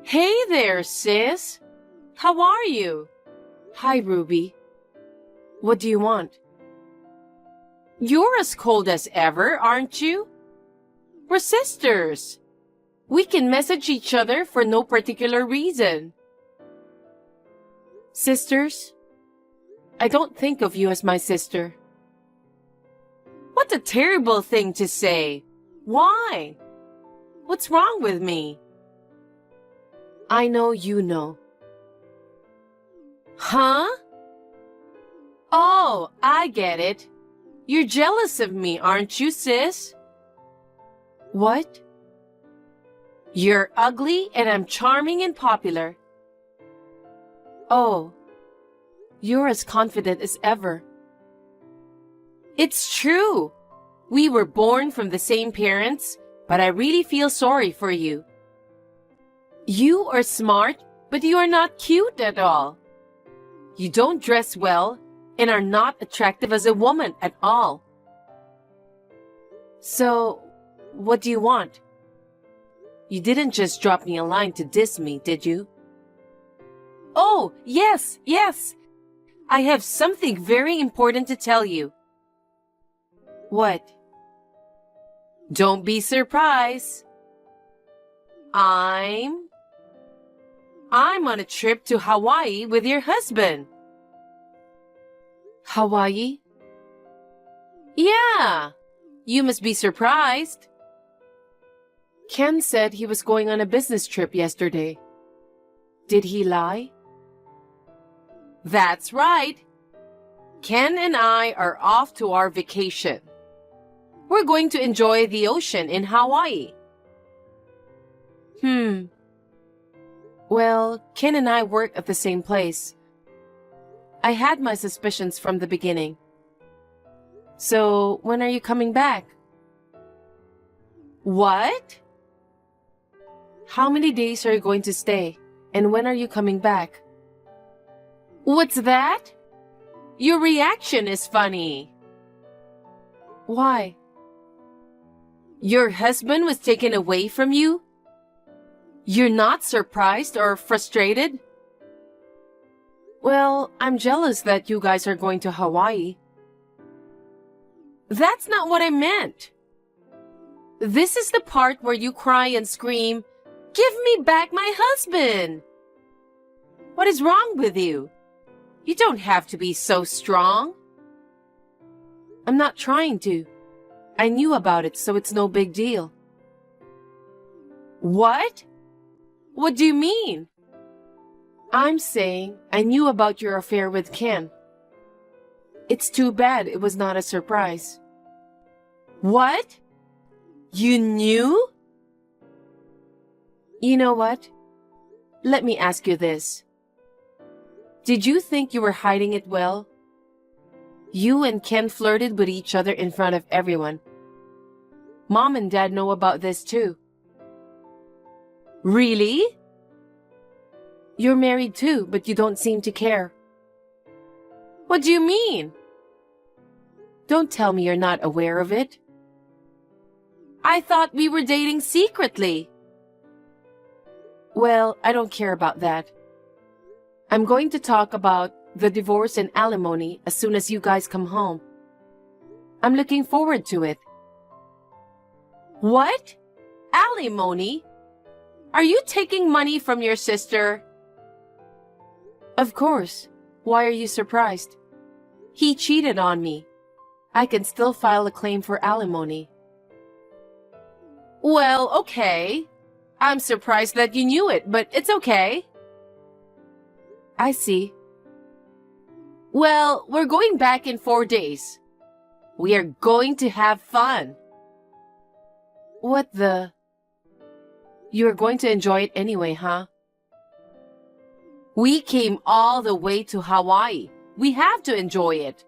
Hey there, sis. How are you? Hi, Ruby. What do you want? You're as cold as ever, aren't you? We're sisters. We can message each other for no particular reason. Sisters? I don't think of you as my sister. What a terrible thing to say. Why? What's wrong with me? I know you know. Huh? Oh, I get it. You're jealous of me, aren't you, sis? What? You're ugly and I'm charming and popular. Oh, you're as confident as ever. It's true. We were born from the same parents, but I really feel sorry for you. You are smart, but you are not cute at all. You don't dress well and are not attractive as a woman at all. So, what do you want? You didn't just drop me a line to diss me, did you? Oh, yes. I have something very important to tell you. What? Don't be surprised. I'm on a trip to Hawaii with your husband. Hawaii? Yeah, you must be surprised. Ken said he was going on a business trip yesterday. Did he lie? That's right. Ken and I are off to our vacation. We're going to enjoy the ocean in Hawaii. Well, Ken and I work at the same place. I had my suspicions from the beginning. So, when are you coming back? What? How many days are you going to stay? And when are you coming back? What's that? Your reaction is funny. Why? Your husband was taken away from you? You're not surprised or frustrated? Well, I'm jealous that you guys are going to Hawaii. That's not what I meant. This is the part where you cry and scream, "Give me back my husband!" What is wrong with you? You don't have to be so strong. I'm not trying to. I knew about it, so it's no big deal. What? What do you mean? I'm saying I knew about your affair with Ken. It's too bad it was not a surprise. What? You knew? You know what? Let me ask you this. Did you think you were hiding it well? You and Ken flirted with each other in front of everyone. Mom and Dad know about this too. Really? You're married too, but you don't seem to care. What do you mean? Don't tell me you're not aware of it. I thought we were dating secretly. Well, I don't care about that. I'm going to talk about the divorce and alimony as soon as you guys come home. I'm looking forward to it. What? Alimony? Are you taking money from your sister? Of course. Why are you surprised? He cheated on me. I can still file a claim for alimony. Well, okay. I'm surprised that you knew it, but it's okay. I see. Well, we're going back in 4 days. We are going to have fun. What the? You're going to enjoy it anyway, huh? We came all the way to Hawaii. We have to enjoy it.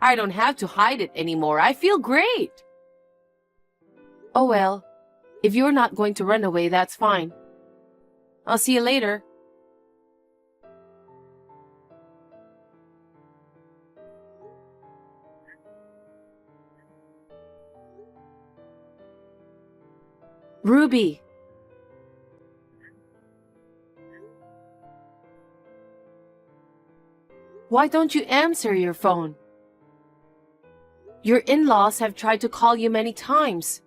I don't have to hide it anymore. I feel great. Oh well, if you're not going to run away, that's fine. I'll see you later. Ruby. Why don't you answer your phone? Your in-laws have tried to call you many times.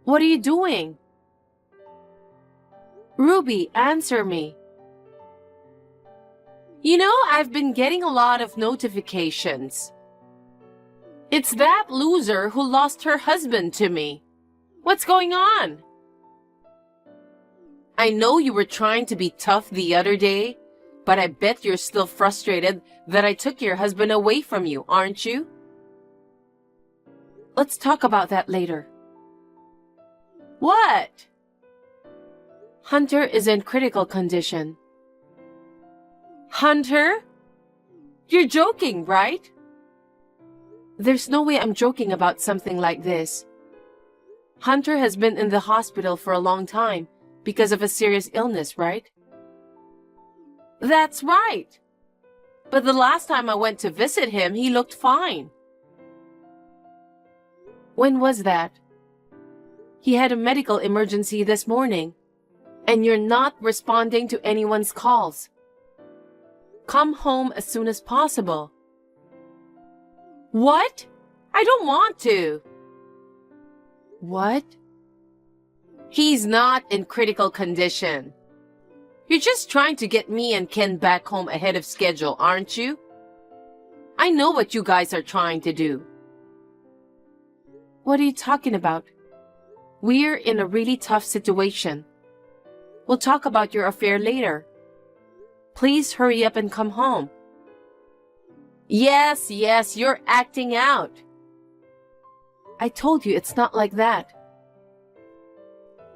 What are you doing? Ruby, answer me. You know, I've been getting a lot of notifications. It's that loser who lost her husband to me. What's going on? I know you were trying to be tough the other day, but I bet you're still frustrated that I took your husband away from you, aren't you? Let's talk about that later. What? Hunter is in critical condition. Hunter? You're joking, right? There's no way I'm joking about something like this. Hunter has been in the hospital for a long time because of a serious illness, right? That's right. But the last time I went to visit him, he looked fine. When was that? He had a medical emergency this morning, and you're not responding to anyone's calls. Come home as soon as possible. What? I don't want to. What? He's not in critical condition. You're just trying to get me and Ken back home ahead of schedule, aren't you? I know what you guys are trying to do. What are you talking about? We're in a really tough situation. We'll talk about your affair later. Please hurry up and come home. Yes, you're acting out. I told you it's not like that.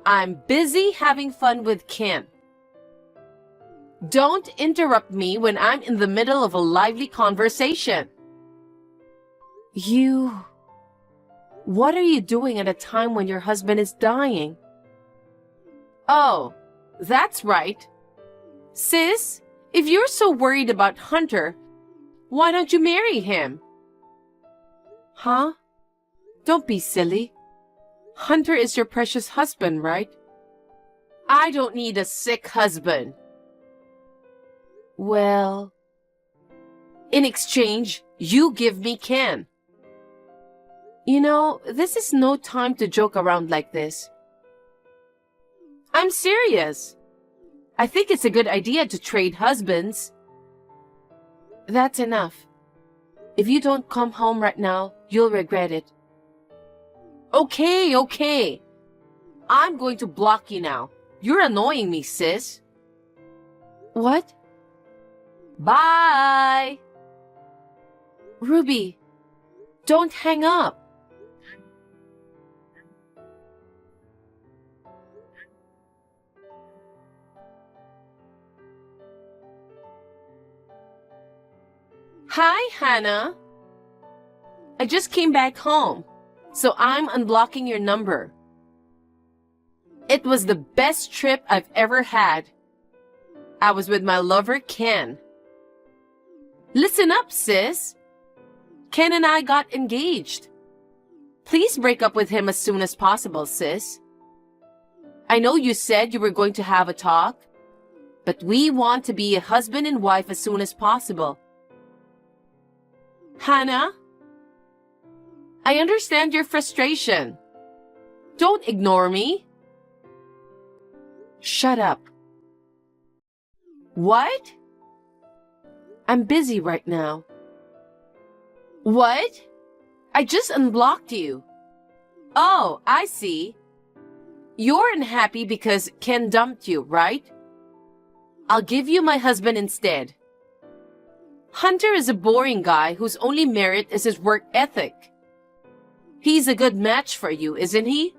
I'm busy having fun with Ken. Don't interrupt me when I'm in the middle of a lively conversation. What are you doing at a time when your husband is dying? Oh, that's right. Sis, if you're so worried about Hunter, why don't you marry him? Huh? Don't be silly. Hunter is your precious husband, right? I don't need a sick husband. Well, in exchange, you give me Ken. You know, this is no time to joke around like this. I'm serious. I think it's a good idea to trade husbands. That's enough. If you don't come home right now, you'll regret it. Okay. I'm going to block you now. You're annoying me, sis. What? Bye! Ruby, don't hang up. Hi, Hannah. I just came back home, so I'm unblocking your number. It was the best trip I've ever had. I was with my lover, Ken. Listen up, sis. Ken and I got engaged. Please break up with him as soon as possible, sis. I know you said you were going to have a talk, but we want to be a husband and wife as soon as possible. Hannah, I understand your frustration. Don't ignore me. Shut up. What? I'm busy right now. What? I just unblocked you. Oh, I see. You're unhappy because Ken dumped you, right? I'll give you my husband instead. Hunter is a boring guy whose only merit is his work ethic. He's a good match for you, isn't he?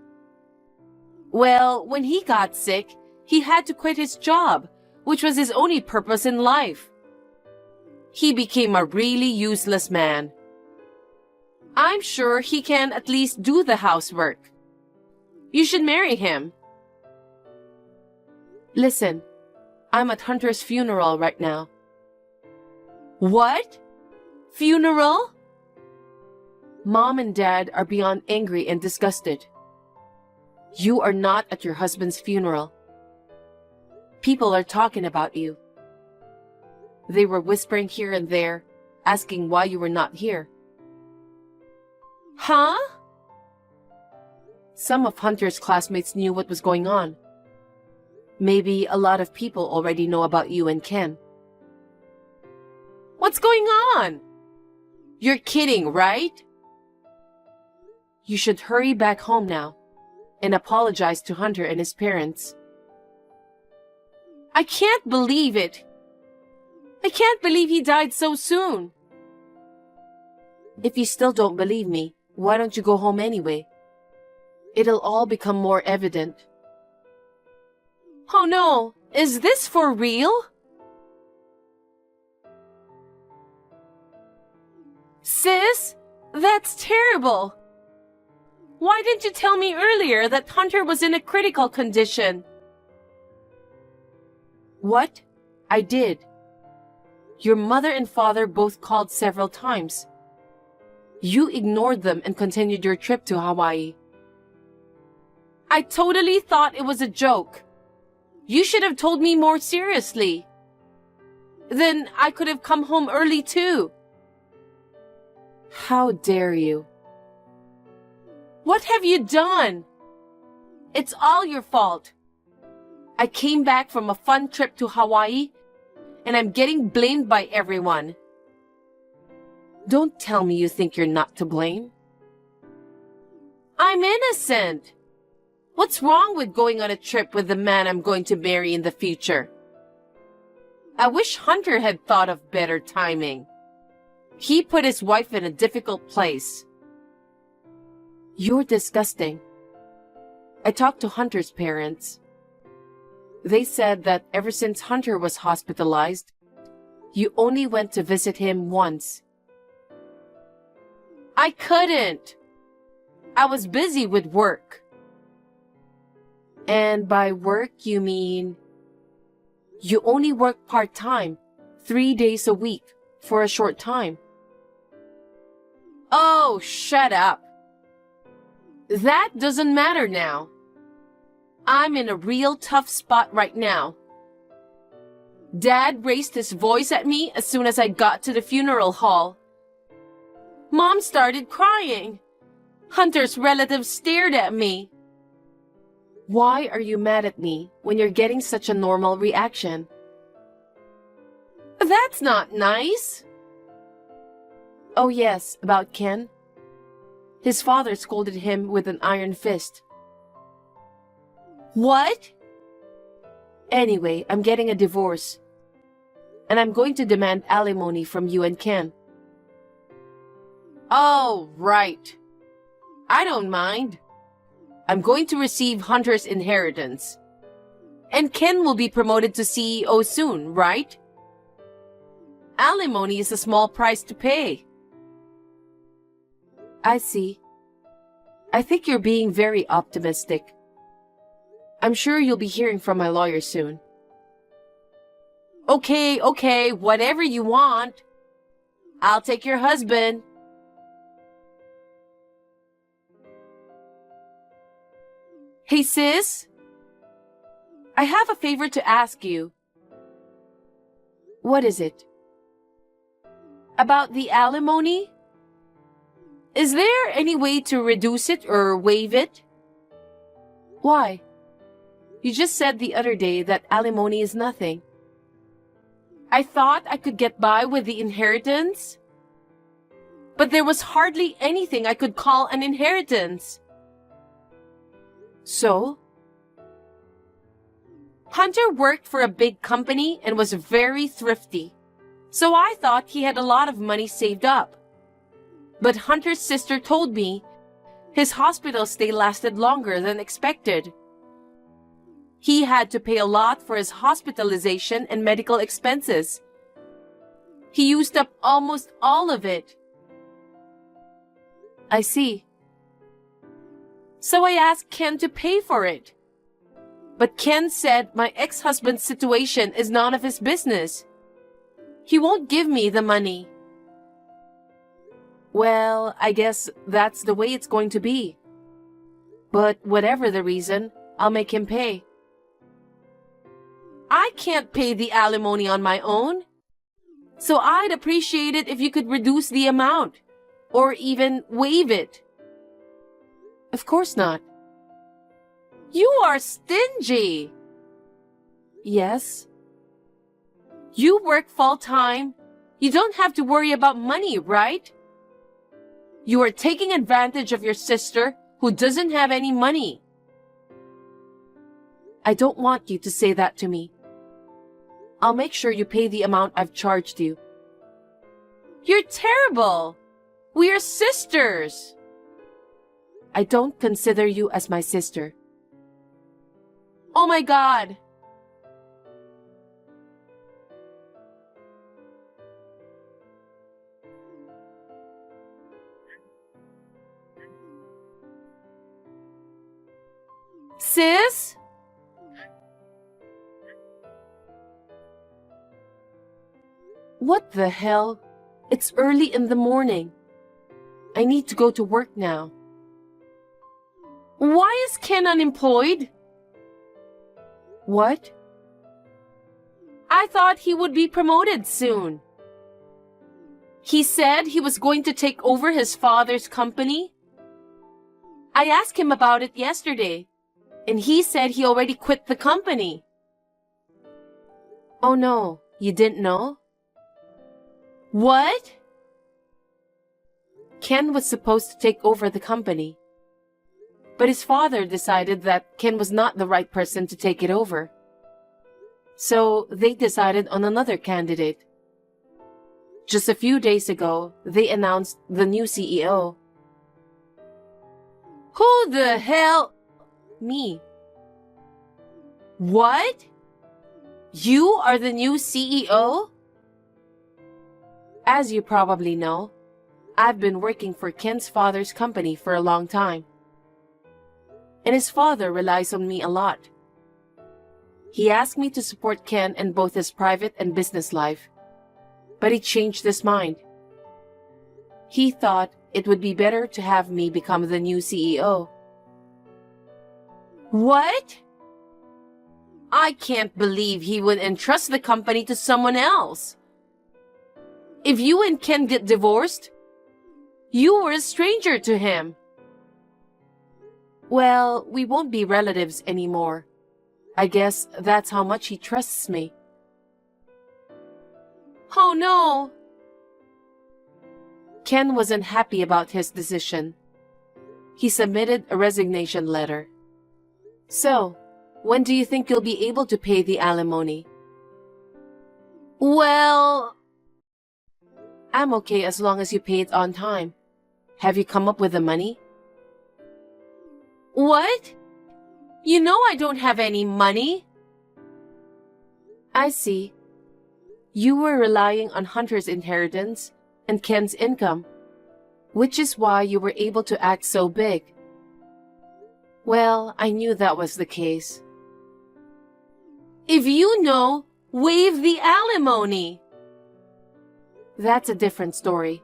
Well, when he got sick, he had to quit his job, which was his only purpose in life. He became a really useless man. I'm sure he can at least do the housework. You should marry him. Listen, I'm at Hunter's funeral right now. What? Funeral? Mom and Dad are beyond angry and disgusted. You are not at your husband's funeral. People are talking about you. They were whispering here and there, asking why you were not here. Huh? Some of Hunter's classmates knew what was going on. Maybe a lot of people already know about you and Ken. What's going on? You're kidding, right? You should hurry back home now and apologize to Hunter and his parents. I can't believe it. I can't believe he died so soon. If you still don't believe me, why don't you go home anyway? It'll all become more evident. Oh no, is this for real? Sis, that's terrible. Why didn't you tell me earlier that Hunter was in a critical condition? What? I did. Your mother and father both called several times. You ignored them and continued your trip to Hawaii. I totally thought it was a joke. You should have told me more seriously. Then I could have come home early too. How dare you? What have you done? It's all your fault. I came back from a fun trip to Hawaii and I'm getting blamed by everyone. Don't tell me you think you're not to blame. I'm innocent. What's wrong with going on a trip with the man I'm going to marry in the future? I wish Hunter had thought of better timing. He put his wife in a difficult place. You're disgusting. I talked to Hunter's parents. They said that ever since Hunter was hospitalized, you only went to visit him once. I couldn't. I was busy with work. And by work, you mean you only work part-time, 3 days a week, for a short time. Oh, shut up. That doesn't matter now. I'm in a real tough spot right now. Dad raised his voice at me as soon as I got to the funeral hall. Mom started crying. Hunter's relatives stared at me. Why are you mad at me when you're getting such a normal reaction? That's not nice. Oh yes, about Ken. His father scolded him with an iron fist. What? Anyway, I'm getting a divorce. And I'm going to demand alimony from you and Ken. Oh, right. I don't mind. I'm going to receive Hunter's inheritance. And Ken will be promoted to CEO soon, right? Alimony is a small price to pay. I see. I think you're being very optimistic. I'm sure you'll be hearing from my lawyer soon. Okay, whatever you want. I'll take your husband. Hey, sis. I have a favor to ask you. What is it? About the alimony? Is there any way to reduce it or waive it? Why? You just said the other day that alimony is nothing. I thought I could get by with the inheritance. But there was hardly anything I could call an inheritance. So? Hunter worked for a big company and was very thrifty. So I thought he had a lot of money saved up. But Hunter's sister told me his hospital stay lasted longer than expected. He had to pay a lot for his hospitalization and medical expenses. He used up almost all of it. I see. So I asked Ken to pay for it. But Ken said my ex-husband's situation is none of his business. He won't give me the money. Well, I guess that's the way it's going to be. But whatever the reason, I'll make him pay. I can't pay the alimony on my own. So I'd appreciate it if you could reduce the amount, or even waive it. Of course not. You are stingy. Yes. You work full-time. You don't have to worry about money, right? You are taking advantage of your sister who doesn't have any money. I don't want you to say that to me. I'll make sure you pay the amount I've charged you. You're terrible. We are sisters. I don't consider you as my sister. Oh my God. Sis? What the hell? It's early in the morning. I need to go to work now. Why is Ken unemployed? What? I thought he would be promoted soon. He said he was going to take over his father's company. I asked him about it yesterday, and he said he already quit the company. Oh no, you didn't know? What? Ken was supposed to take over the company, but his father decided that Ken was not the right person to take it over. So they decided on another candidate. Just a few days ago, they announced the new CEO. Who the hell? Me. What? You are the new CEO? As you probably know, I've been working for Ken's father's company for a long time. And his father relies on me a lot. He asked me to support Ken in both his private and business life, but he changed his mind. He thought it would be better to have me become the new CEO. What? I can't believe he would entrust the company to someone else. If you and Ken get divorced, you were a stranger to him. Well, we won't be relatives anymore. I guess that's how much he trusts me. Oh no! Ken wasn't happy about his decision. He submitted a resignation letter. So, when do you think you'll be able to pay the alimony? Well, I'm okay as long as you pay it on time. Have you come up with the money? What? You know I don't have any money. I see. You were relying on Hunter's inheritance and Ken's income, which is why you were able to act so big. Well, I knew that was the case. If you know, waive the alimony. That's a different story.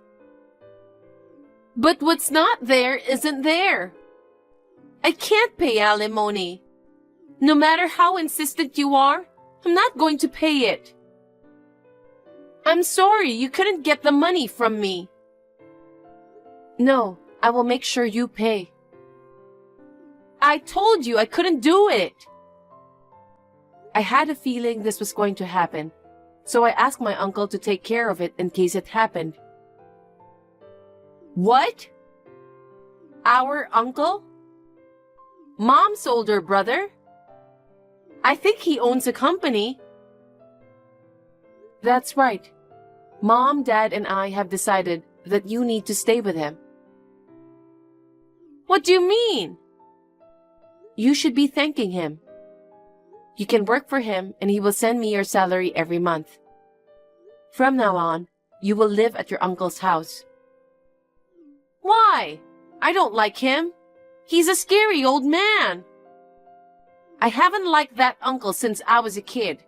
But what's not there isn't there. I can't pay alimony. No matter how insistent you are, I'm not going to pay it. I'm sorry you couldn't get the money from me. No, I will make sure you pay. I told you I couldn't do it. I had a feeling this was going to happen, so I asked my uncle to take care of it in case it happened. What? Our uncle? Mom's older brother? I think he owns a company. That's right. Mom, Dad, and I have decided that you need to stay with him. What do you mean? You should be thanking him. You can work for him and he will send me your salary every month. From now on, you will live at your uncle's house. Why? I don't like him. He's a scary old man. I haven't liked that uncle since I was a kid.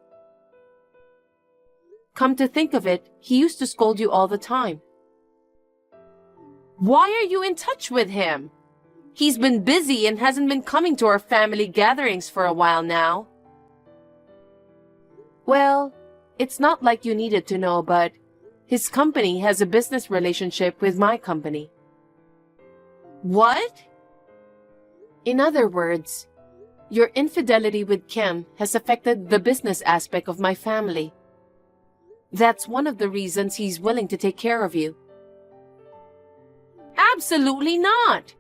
Come to think of it, he used to scold you all the time. Why are you in touch with him? He's been busy and hasn't been coming to our family gatherings for a while now. Well, it's not like you needed to know, but His company has a business relationship with my company. What? In other words, your infidelity with Ken has affected the business aspect of my family. That's one of the reasons he's willing to take care of you. Absolutely not.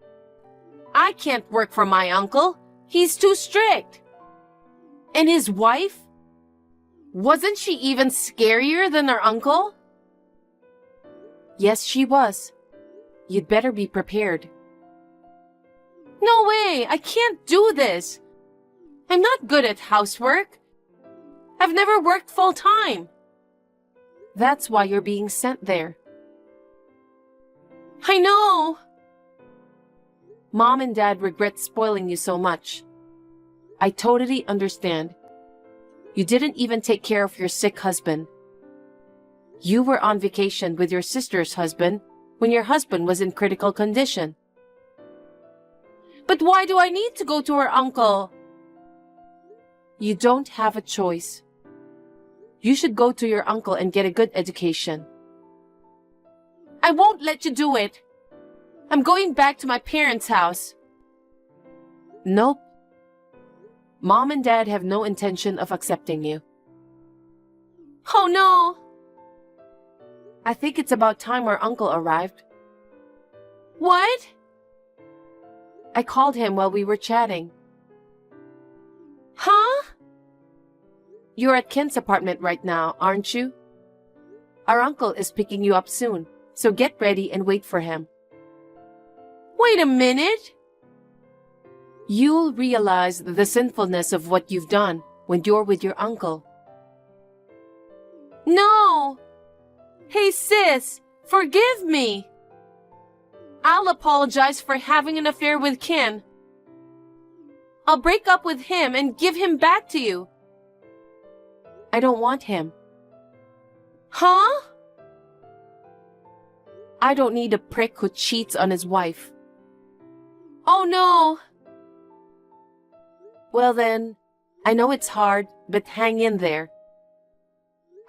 I can't work for my uncle. He's too strict. And his wife? Wasn't she even scarier than her uncle? Yes, she was. You'd better be prepared. No way! I can't do this! I'm not good at housework. I've never worked full-time. That's why you're being sent there. I know! Mom and Dad regret spoiling you so much. I totally understand. You didn't even take care of your sick husband. You were on vacation with your sister's husband when your husband was in critical condition. But why do I need to go to her uncle? You don't have a choice. You should go to your uncle and get a good education. I won't let you do it. I'm going back to my parents' house. Nope. Mom and Dad have no intention of accepting you. Oh no! I think it's about time our uncle arrived. What? I called him while we were chatting. Huh? You're at Ken's apartment right now, aren't you? Our uncle is picking you up soon, so get ready and wait for him. Wait a minute! You'll realize the sinfulness of what you've done when you're with your uncle. No! Hey sis, forgive me! I'll apologize for having an affair with Ken. I'll break up with him and give him back to you. I don't want him. Huh? I don't need a prick who cheats on his wife. Oh no! Well then, I know it's hard, but hang in there.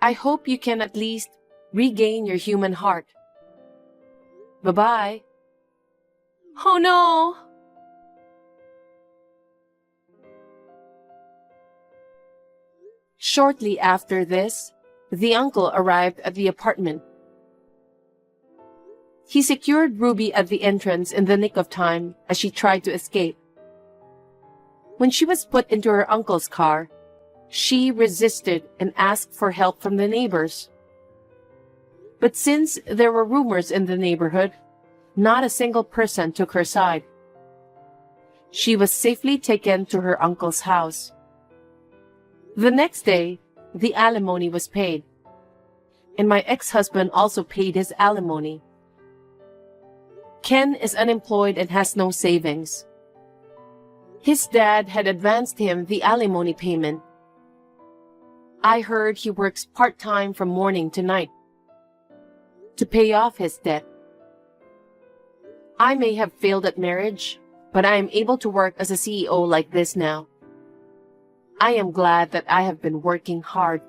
I hope you can at least regain your human heart. Bye-bye. Oh no! Shortly after this, the uncle arrived at the apartment. He secured Ruby at the entrance in the nick of time as she tried to escape. When she was put into her uncle's car, she resisted and asked for help from the neighbors. But since there were rumors in the neighborhood, not a single person took her side. She was safely taken to her uncle's house. The next day, the alimony was paid, and my ex-husband also paid his alimony. Ken is unemployed and has no savings. His dad had advanced him the alimony payment. I heard he works part-time from morning to night to pay off his debt. I may have failed at marriage, but I am able to work as a CEO like this now. I am glad that I have been working hard